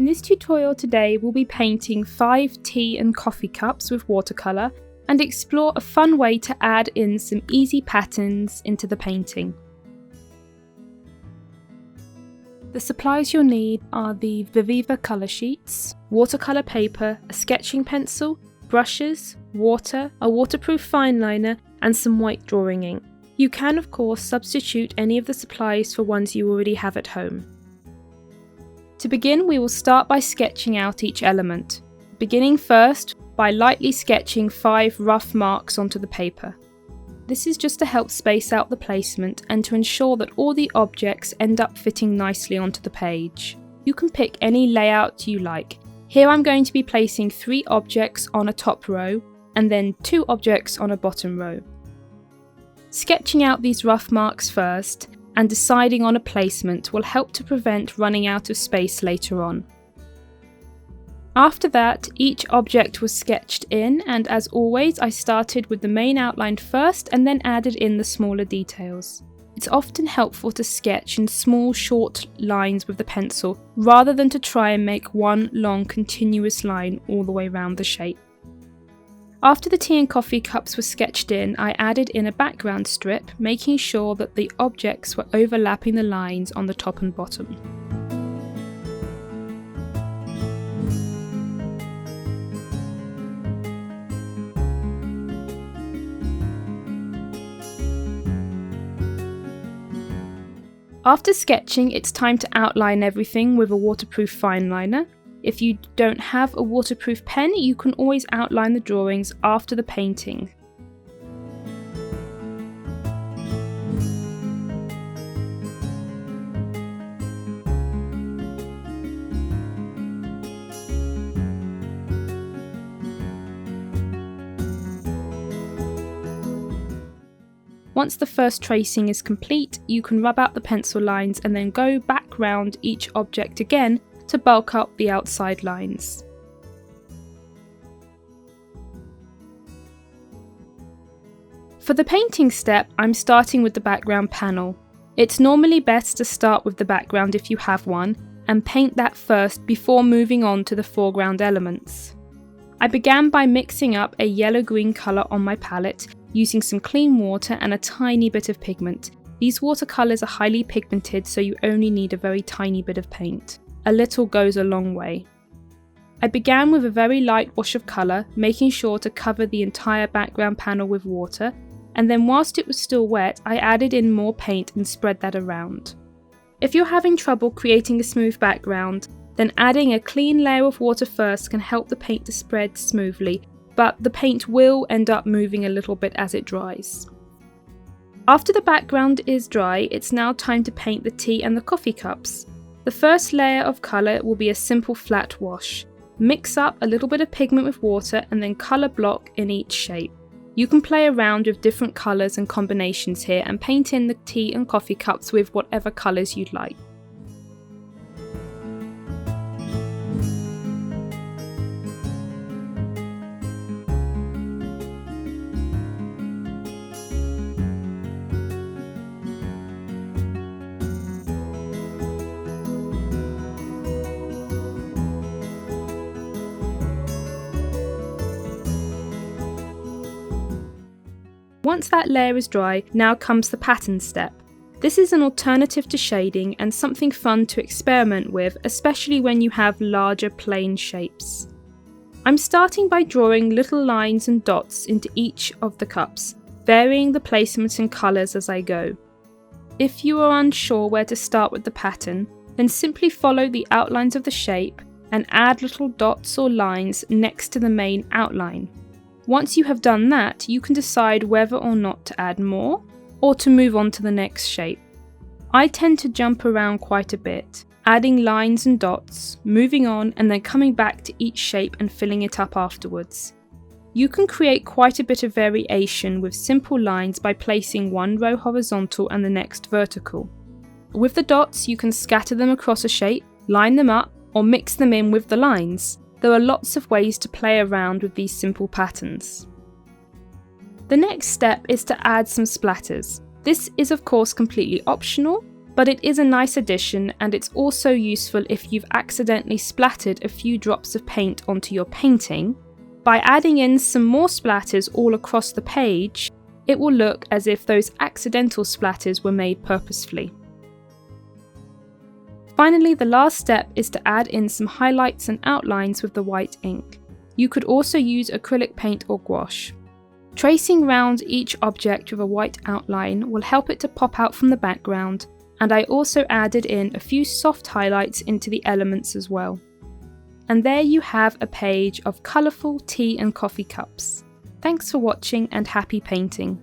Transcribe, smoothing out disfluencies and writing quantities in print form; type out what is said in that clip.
In this tutorial today, we'll be painting 5 tea and coffee cups with watercolor and explore a fun way to add in some easy patterns into the painting. The supplies you'll need are the Viviva colour sheets, watercolour paper, a sketching pencil, brushes, water, a waterproof fine liner and some white drawing ink. You can of course substitute any of the supplies for ones you already have at home. To begin, we will start by sketching out each element, beginning first by lightly sketching 5 rough marks onto the paper. This is just to help space out the placement and to ensure that all the objects end up fitting nicely onto the page. You can pick any layout you like. Here I'm going to be placing 3 objects on a top row and then 2 objects on a bottom row. Sketching out these rough marks first and deciding on a placement will help to prevent running out of space later on. After that, each object was sketched in, and as always I started with the main outline first and then added in the smaller details. It's often helpful to sketch in small short lines with the pencil rather than to try and make one long continuous line all the way around the shape. After the tea and coffee cups were sketched in, I added in a background strip, making sure that the objects were overlapping the lines on the top and bottom. After sketching, it's time to outline everything with a waterproof fine liner. If you don't have a waterproof pen, you can always outline the drawings after the painting. Once the first tracing is complete, you can rub out the pencil lines and then go back round each object again to bulk up the outside lines. For the painting step, I'm starting with the background panel. It's normally best to start with the background if you have one, and paint that first before moving on to the foreground elements. I began by mixing up a yellow-green colour on my palette, using some clean water and a tiny bit of pigment. These watercolours are highly pigmented, so you only need a very tiny bit of paint. A little goes a long way. I began with a very light wash of colour, making sure to cover the entire background panel with water, and then whilst it was still wet, I added in more paint and spread that around. If you're having trouble creating a smooth background, then adding a clean layer of water first can help the paint to spread smoothly, but the paint will end up moving a little bit as it dries. After the background is dry, it's now time to paint the tea and the coffee cups. The first layer of colour will be a simple flat wash. Mix up a little bit of pigment with water and then colour block in each shape. You can play around with different colours and combinations here and paint in the tea and coffee cups with whatever colours you'd like. Once that layer is dry, now comes the pattern step. This is an alternative to shading and something fun to experiment with, especially when you have larger plain shapes. I'm starting by drawing little lines and dots into each of the cups, varying the placements and colours as I go. If you are unsure where to start with the pattern, then simply follow the outlines of the shape and add little dots or lines next to the main outline. Once you have done that, you can decide whether or not to add more, or to move on to the next shape. I tend to jump around quite a bit, adding lines and dots, moving on and then coming back to each shape and filling it up afterwards. You can create quite a bit of variation with simple lines by placing one row horizontal and the next vertical. With the dots, you can scatter them across a shape, line them up, or mix them in with the lines. There are lots of ways to play around with these simple patterns. The next step is to add some splatters. This is of course completely optional. but it is a nice addition, and it's also useful if you've accidentally splattered a few drops of paint onto your painting. By adding in some more splatters all across the page, it will look as if those accidental splatters were made purposefully. Finally, the last step is to add in some highlights and outlines with the white ink. You could also use acrylic paint or gouache. Tracing round each object with a white outline will help it to pop out from the background, and I also added in a few soft highlights into the elements as well. And there you have a page of colourful tea and coffee cups. Thanks for watching and happy painting!